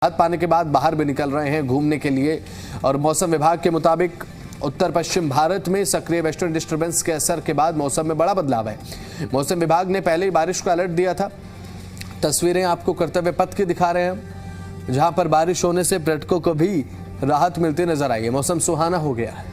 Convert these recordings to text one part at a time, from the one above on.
राहत पाने के बाद बाहर भी निकल रहे हैं घूमने के लिए। और मौसम विभाग के मुताबिक उत्तर पश्चिम भारत में सक्रिय वेस्टर्न डिस्टर्बेंस के असर के बाद मौसम में बड़ा बदलाव है। मौसम विभाग ने पहले ही बारिश का अलर्ट दिया था। तस्वीरें आपको कर्तव्य पथ की दिखा रहे हैं, जहां पर बारिश होने से पर्यटकों को भी राहत मिलती नजर आई है। मौसम सुहाना हो गया है।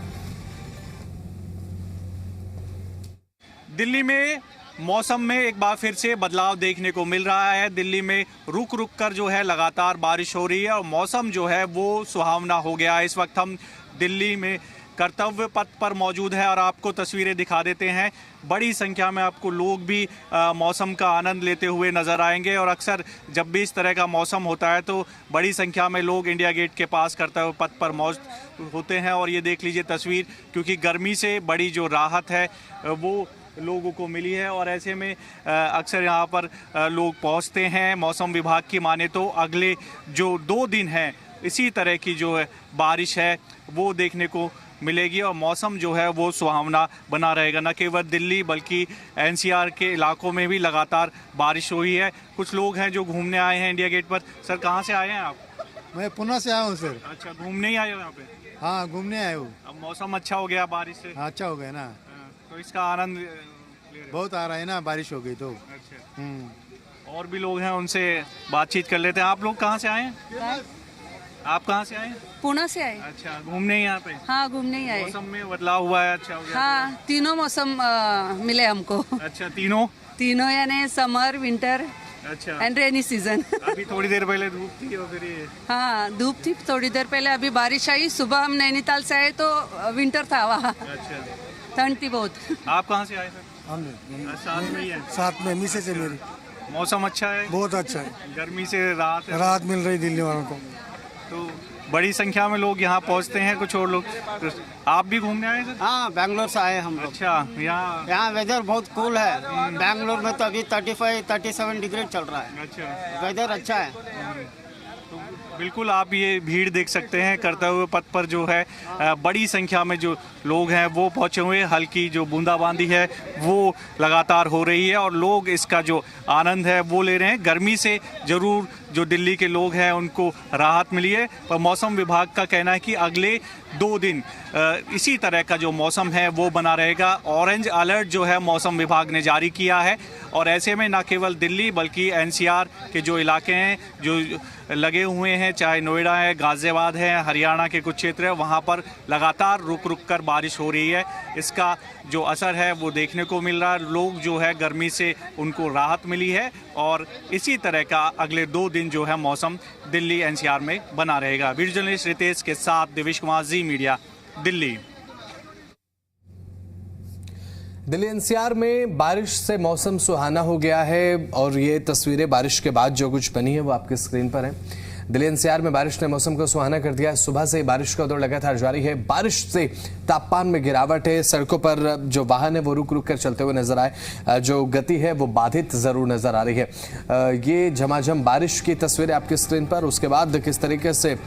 दिल्ली में मौसम में एक बार फिर से बदलाव देखने को मिल रहा है। दिल्ली में रुक रुक कर जो है लगातार बारिश हो रही है और मौसम जो है वो सुहावना हो गया है। इस वक्त हम दिल्ली में कर्तव्य पथ पर मौजूद है और आपको तस्वीरें दिखा देते हैं। बड़ी संख्या में आपको लोग भी मौसम का आनंद लेते हुए नज़र आएंगे और अक्सर जब भी इस तरह का मौसम होता है तो बड़ी संख्या में लोग इंडिया गेट के पास कर्तव्य पथ पर मौजूद होते हैं। और ये देख लीजिए तस्वीर, क्योंकि गर्मी से बड़ी जो राहत है वो लोगों को मिली है और ऐसे में अक्सर यहाँ पर लोग पहुँचते हैं। मौसम विभाग की माने तो अगले जो 2 दिन हैं इसी तरह की जो है बारिश है वो देखने को मिलेगी और मौसम जो है वो सुहावना बना रहेगा। न केवल दिल्ली बल्कि एनसीआर के इलाकों में भी लगातार बारिश हुई है। कुछ लोग हैं जो घूमने आए हैं इंडिया गेट पर। सर, कहाँ से आए हैं आप? मैं पुणे से आया हूँ सर। अच्छा, घूमने ही आए हो यहाँ पे? हाँ, घूमने आया हूँ। अब मौसम अच्छा हो गया बारिश से? हाँ, अच्छा हो गया ना। तो इसका आनंद ले रहे? बहुत आ रहा है ना, बारिश हो गई तो। अच्छा। और भी लोग हैं, उनसे बातचीत कर लेते हैं। आप लोग कहाँ से आए हैं? आप कहाँ से आए? पुणे से आए। अच्छा, घूमने ही यहाँ पे? हाँ, घूमने ही आए। मौसम में बदलाव हुआ है, अच्छा हो गया? हाँ, तीनों मौसम मिले हमको। अच्छा, तीनों यानी समर, विंटर अच्छा एंड रेनी सीजन। अभी थोड़ी देर पहले धूप थी और फिर ये हाँ, धूप थी थोड़ी देर पहले, अभी बारिश आई। सुबह हम नैनीताल से आए तो विंटर था वहाँ, अच्छा। ठंड थी बहुत। आप कहाँ से आए सर? हम साथ में ही है? साथ में मिसेज है मेरी। मौसम अच्छा है? बहुत अच्छा है, गर्मी से राहत है? राहत मिल रही दिल्ली वालों को। तो बड़ी संख्या में लोग यहाँ पहुँचते हैं। कुछ और लोग, आप भी घूमने आए सर? हाँ, बैंगलोर से आए हम लोग। अच्छा, यहाँ वेदर बहुत कूल है। बैंगलोर में तो अभी 35-37 डिग्री चल रहा है। अच्छा, वेदर अच्छा है। तो बिल्कुल आप ये भीड़ देख सकते हैं कर्तव्य पथ पर जो है बड़ी संख्या में जो लोग हैं वो पहुंचे हुए। हल्की जो बूंदाबांदी है वो लगातार हो रही है और लोग इसका जो आनंद है वो ले रहे हैं। गर्मी से ज़रूर जो दिल्ली के लोग हैं उनको राहत मिली है, पर मौसम विभाग का कहना है कि अगले 2 दिन इसी तरह का जो मौसम है वो बना रहेगा। ऑरेंज अलर्ट जो है मौसम विभाग ने जारी किया है और ऐसे में न केवल दिल्ली बल्कि एनसीआर के जो इलाके हैं जो लगे हुए हैं, चाहे नोएडा है, गाज़ियाबाद है, हरियाणा के कुछ क्षेत्र है, वहाँ पर लगातार रुक रुक कर बारिश हो रही है। इसका जो असर है वो देखने को मिल रहा है। लोग जो है गर्मी से उनको राहत मिली है और इसी तरह का अगले 2 दिन जो है मौसम दिल्ली एनसीआर में बना रहेगा। वीडियो जर्नलिस्ट रितेश के साथ देवेश कुमार, जी मीडिया, दिल्ली। दिल्ली एनसीआर में बारिश से मौसम सुहाना हो गया है और ये तस्वीरें बारिश के बाद जो कुछ बनी है वो आपके स्क्रीन पर है। दिल्ली एनसीआर में बारिश ने मौसम को सुहाना कर दिया है। सुबह से बारिश का दौर लगातार जारी है। बारिश से तापमान में गिरावट है। सड़कों पर जो वाहन है वो रुक रुक कर चलते हुए नजर आए। जो गति है वो बाधित जरूर नजर आ रही है। ये झमाझम बारिश की तस्वीरें आपकी स्क्रीन पर। उसके बाद किस तरीके से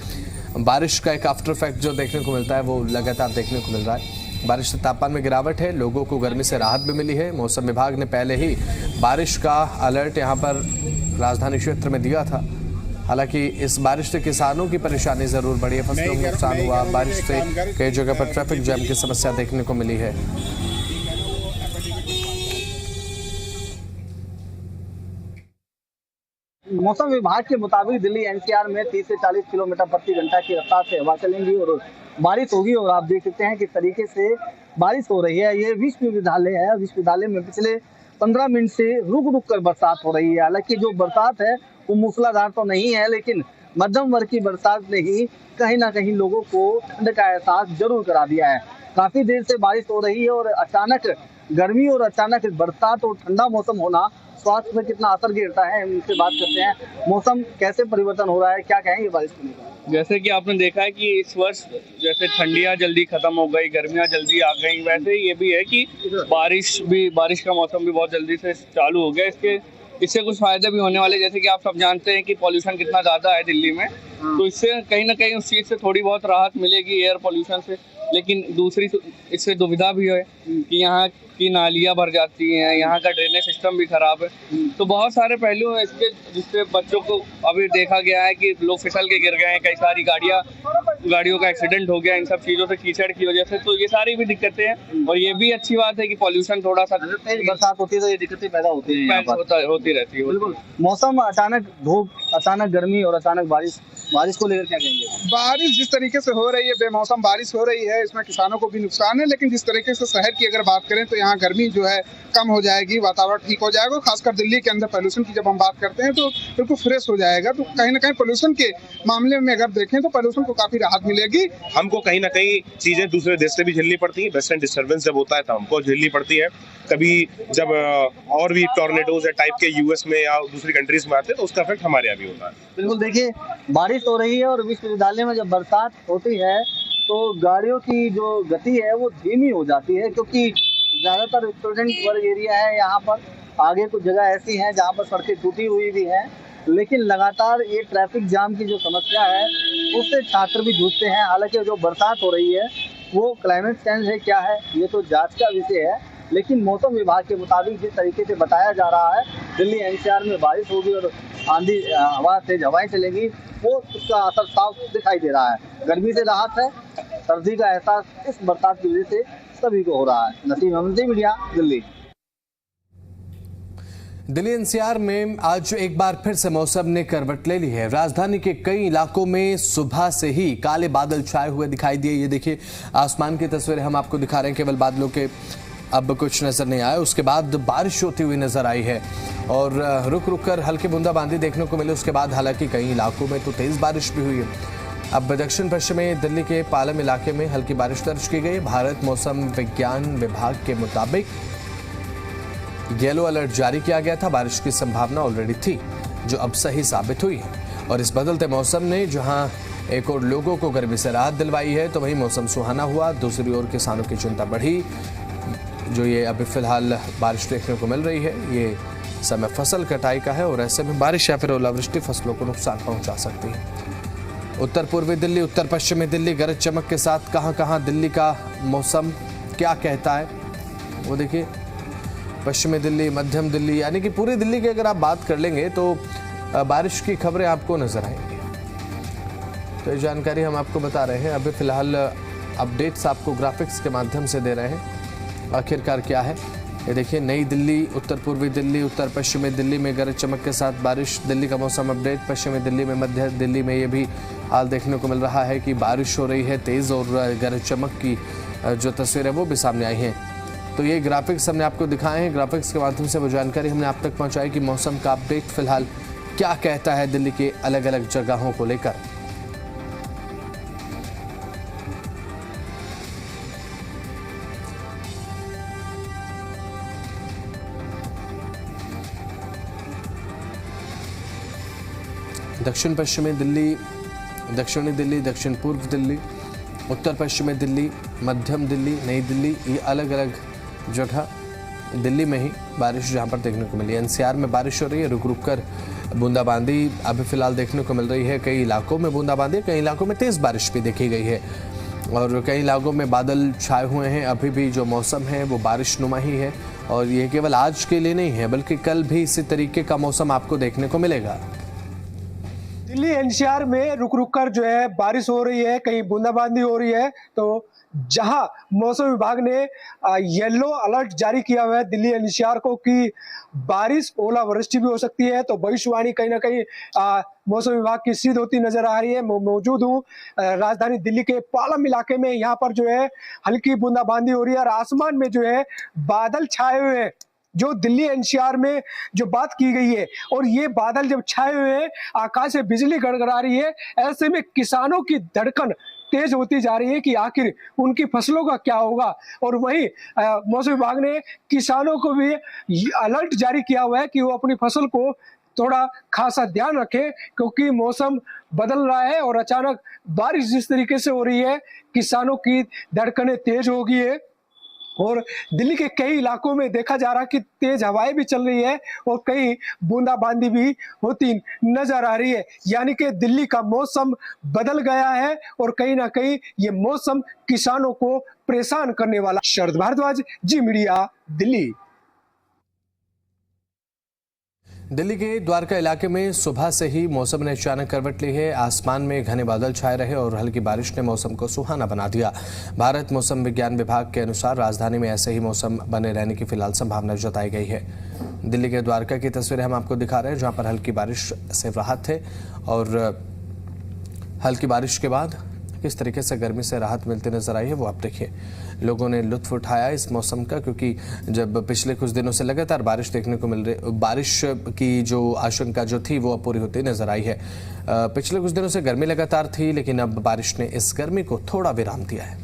बारिश का एक आफ्टर इफेक्ट जो देखने को मिलता है वो लगातार देखने को मिल रहा है। बारिश से तापमान में गिरावट है, लोगों को गर्मी से राहत भी मिली है। मौसम विभाग ने पहले ही बारिश का अलर्ट यहाँ पर राजधानी क्षेत्र में दिया था। हालांकि इस बारिश से किसानों की परेशानी जरूर बढ़ी है, फसलों में नुकसान हुआ। बारिश से कई जगह पर ट्रैफिक जैम की समस्या देखने को मिली है। मौसम विभाग के मुताबिक दिल्ली एनसीआर में 30 से 40 किलोमीटर प्रति घंटा की रफ्तार से हवा चलेंगी और बारिश होगी। और आप देख सकते हैं किस तरीके से बारिश हो रही है। ये विश्वविद्यालय है, विश्वविद्यालय में पिछले 15 मिनट से रुक रुक कर बरसात हो रही है। हालांकि जो बरसात है वो मूसलाधार तो नहीं है, लेकिन मध्यम वर्ग की बरसात ने ही कहीं ना कहीं लोगों को ठंड का एहसास जरूर करा दिया है। काफी देर से बारिश हो रही है और अचानक गर्मी और अचानक बरसात और ठंडा मौसम होना स्वास्थ्य में कितना असर गिरता है, उनसे बात करते हैं। मौसम कैसे परिवर्तन हो रहा है, क्या कहेंगे बारिश को लेकर? जैसे कि आपने देखा है कि इस वर्ष जैसे ठंडियां जल्दी खत्म हो गई, गर्मियां जल्दी आ गई, वैसे ये भी है कि बारिश का मौसम भी बहुत जल्दी से चालू हो गया। इससे कुछ फायदे भी होने वाले, जैसे कि आप सब जानते हैं कि पॉल्यूशन कितना ज़्यादा है दिल्ली में, तो इससे कहीं ना कहीं उस चीज़ से थोड़ी बहुत राहत मिलेगी एयर पॉल्यूशन से। लेकिन दूसरी इससे दुविधा भी है कि यहाँ की नालियाँ भर जाती हैं, यहाँ का ड्रेनेज सिस्टम भी खराब है। तो बहुत सारे पहलू हैं इसके जिससे बच्चों को अभी देखा गया है कि लोग फिसल के गिर गए हैं, कई सारी गाड़ियों का एक्सीडेंट हो गया इन सब चीज़ों से, कीचड़ की वजह से। तो ये सारी भी दिक्कतें हैं और ये भी अच्छी बात है कि पॉल्यूशन थोड़ा सा तेज बरसात होती है तो ये दिक्कतें पैदा होती है यहाँ पर। होती रहती है। बिल्कुल। मौसम अचानक धूप, अचानक गर्मी और अचानक बारिश को लेकर क्या कहेंगे? बारिश जिस तरीके से हो रही है, बेमौसम बारिश हो रही है, इसमें किसानों को भी नुकसान है। लेकिन जिस तरीके से शहर की अगर बात करें तो यहाँ गर्मी जो है कम हो जाएगी, वातावरण ठीक हो जाएगा। खासकर दिल्ली के अंदर पोल्यूशन की जब हम बात करते हैं तो बिल्कुल फ्रेश हो जाएगा। तो कहीं ना कहीं पोल्यूशन के मामले में अगर देखें तो पोल्यूशन को काफी राहत मिलेगी। हमको कहीं ना कहीं चीजें दूसरे देश से भी झेलनी पड़ती है। वेस्टर्न डिस्टर्बेंस जब होता है तो हमको झेलनी पड़ती है। कभी जब और भी टॉर्नेडोज टाइप के यूएस में या दूसरी कंट्रीज में आते हैं तो उसका इफेक्ट हमारे यहाँ भी होता है। बिल्कुल। देखिए, बारिश हो रही है और विश्वविद्यालय में जब बरसात होती है तो गाड़ियों की जो गति है वो धीमी हो जाती है, क्योंकि ज़्यादातर स्टूडेंट वर्ग एरिया है यहाँ पर। आगे कुछ जगह ऐसी हैं जहाँ पर सड़कें टूटी हुई भी हैं, लेकिन लगातार ये ट्रैफिक जाम की जो समस्या है उससे छात्र भी जूझते हैं। हालांकि जो बरसात हो रही है वो क्लाइमेट चेंज है क्या है ये तो जांच का विषय है, लेकिन मौसम विभाग के मुताबिक जिस तरीके से बताया जा रहा है दिल्ली एनसीआर में बारिश होगी और आंधी हवा तेज हवाएं चलेंगी, वो उसका असर साफ दिखाई दे रहा है। गर्मी से राहत है, सर्दी का एहसास इस बरसात की वजह से सभी को हो रहा है। नसीम अहमद, मीडिया, दिल्ली। दिल्ली एनसीआर में आज एक बार फिर से मौसम ने करवट ले ली है। राजधानी के कई इलाकों में सुबह से ही काले बादल छाए हुए दिखाई दिए। ये देखिए, आसमान की तस्वीरें हम आपको दिखा रहे हैं, केवल बादलों के अब कुछ नजर नहीं आया। उसके बाद बारिश होती हुई नजर आई है और रुक रुक कर हल्की बूंदाबांदी देखने को मिली। उसके बाद हालांकि कई इलाकों में तो तेज बारिश भी हुई है। अब दक्षिण पश्चिमी दिल्ली के पालम इलाके में हल्की बारिश दर्ज की गई। भारत मौसम विज्ञान विभाग के मुताबिक येलो अलर्ट जारी किया गया था। बारिश की संभावना ऑलरेडी थी, जो अब सही साबित हुई है। और इस बदलते मौसम ने जहां एक और लोगों को गर्मी से राहत दिलवाई है तो वहीं मौसम सुहाना हुआ। दूसरी ओर किसानों की चिंता बढ़ी। जो ये अभी फिलहाल बारिश देखने को मिल रही है, ये समय फसल कटाई का है और ऐसे में बारिश या फिर ओलावृष्टि फसलों को नुकसान पहुंचा सकती है। उत्तर पूर्वी दिल्ली, उत्तर पश्चिमी दिल्ली गरज चमक के साथ कहां दिल्ली का मौसम क्या कहता है वो देखिए। पश्चिमी दिल्ली, मध्यम दिल्ली, यानी कि पूरी दिल्ली की अगर आप बात कर लेंगे तो बारिश की खबरें आपको नजर आएंगी। तो ये जानकारी हम आपको बता रहे हैं। अभी फिलहाल अपडेट्स आपको ग्राफिक्स के माध्यम से दे रहे हैं। आखिरकार क्या है ये देखिए। नई दिल्ली, उत्तर पूर्वी दिल्ली, उत्तर पश्चिमी दिल्ली में गरज चमक के साथ बारिश। दिल्ली का मौसम अपडेट। पश्चिमी दिल्ली में, मध्य दिल्ली में ये भी हाल देखने को मिल रहा है कि बारिश हो रही है तेज़ और गरज चमक की जो तस्वीर है वो भी सामने आई हैं। तो ये ग्राफिक्स हमने आपको दिखाए हैं। ग्राफिक्स के माध्यम से वो जानकारी हमने आप तक पहुँचाई कि मौसम का अपडेट फिलहाल क्या कहता है दिल्ली के अलग अलग जगहों को लेकर। दक्षिण पश्चिमी दिल्ली, दक्षिणी दिल्ली, दक्षिण पूर्व दिल्ली, उत्तर पश्चिमी दिल्ली, मध्यम दिल्ली, नई दिल्ली, ये अलग अलग जगह दिल्ली में ही बारिश जहां पर देखने को मिली। एनसीआर में बारिश हो रही है, रुक रुक कर बूंदाबांदी अभी फिलहाल देखने को मिल रही है। कई इलाकों में बूंदाबांदी, कई इलाकों में तेज़ बारिश भी देखी गई है और कई इलाकों में बादल छाए हुए हैं। अभी भी जो मौसम है वो बारिश नुमा ही है और ये केवल आज के लिए नहीं है बल्कि कल भी इसी तरीके का मौसम आपको देखने को मिलेगा। दिल्ली एनसीआर में रुक रुक कर जो है बारिश हो रही है, कहीं बूंदाबांदी हो रही है। तो जहां मौसम विभाग ने येलो अलर्ट जारी किया हुआ है दिल्ली एनसीआर को कि बारिश ओलावृष्टि भी हो सकती है, तो भविष्यवाणी कहीं ना कहीं मौसम विभाग की सिद्ध होती नजर आ रही है। मौजूद हूँ राजधानी दिल्ली के पालम इलाके में। यहाँ पर जो है हल्की बूंदाबांदी हो रही है और आसमान में जो है बादल छाए हुए हैं। जो दिल्ली एनसीआर में जो बात की गई है, और ये बादल जब छाए हुए हैं, आकाश से बिजली गड़गड़ा रही है, ऐसे में किसानों की धड़कन तेज होती जा रही है कि आखिर उनकी फसलों का क्या होगा। और वहीं मौसम विभाग ने किसानों को भी अलर्ट जारी किया हुआ है कि वो अपनी फसल को थोड़ा खासा ध्यान रखें, क्योंकि मौसम बदल रहा है और अचानक बारिश जिस तरीके से हो रही है, किसानों की धड़कनें तेज हो गई है। और दिल्ली के कई इलाकों में देखा जा रहा है कि तेज हवाएं भी चल रही है और कहीं बूंदाबांदी भी होती नजर आ रही है। यानी कि दिल्ली का मौसम बदल गया है और कहीं ना कहीं ये मौसम किसानों को परेशान करने वाला। शरद भारद्वाज, जी मीडिया, दिल्ली। दिल्ली के द्वारका इलाके में सुबह से ही मौसम ने अचानक करवट ली है। आसमान में घने बादल छाए रहे और हल्की बारिश ने मौसम को सुहाना बना दिया। भारत मौसम विज्ञान विभाग के अनुसार राजधानी में ऐसे ही मौसम बने रहने की फिलहाल संभावना जताई गई है। दिल्ली के द्वारका की तस्वीरें हम आपको दिखा रहे हैं, जहां पर हल्की बारिश से राहत है और हल्की बारिश के बाद किस तरीके से गर्मी से राहत मिलती नजर आई है वो आप देखिए। लोगों ने लुत्फ उठाया इस मौसम का, क्योंकि जब पिछले कुछ दिनों से लगातार बारिश देखने को मिल रही, बारिश की जो आशंका जो थी वो अब पूरी होती नजर आई है। पिछले कुछ दिनों से गर्मी लगातार थी, लेकिन अब बारिश ने इस गर्मी को थोड़ा विराम दिया है।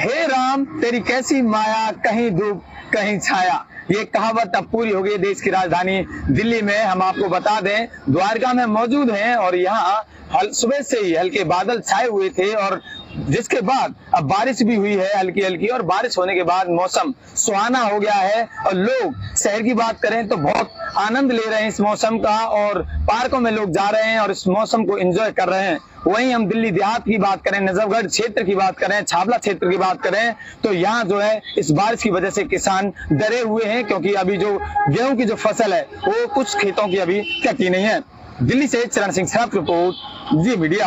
हे राम तेरी कैसी माया, कहीं धूप कहीं छाया। ये कहावत अब पूरी हो गई देश की राजधानी दिल्ली में। हम आपको बता दें, द्वारका में मौजूद हैं और यहाँ सुबह से ही हल्के बादल छाए हुए थे और जिसके बाद अब बारिश भी हुई है हल्की हल्की, और बारिश होने के बाद मौसम सुहाना हो गया है और लोग शहर की बात करें तो बहुत आनंद ले रहे हैं इस मौसम का और पार्कों में लोग जा रहे हैं और इस मौसम को एंजॉय कर रहे हैं। वहीं हम दिल्ली देहात की बात करें, नजफगढ़ क्षेत्र की बात करें, छावला क्षेत्र की बात करें तो यहाँ जो है इस बारिश की वजह से किसान डरे हुए हैं, क्योंकि अभी जो गेहूं की जो फसल है वो कुछ खेतों की अभी कटी नहीं है। दिल्ली से चरण सिंह सराफ रिपोर्ट, जी मीडिया।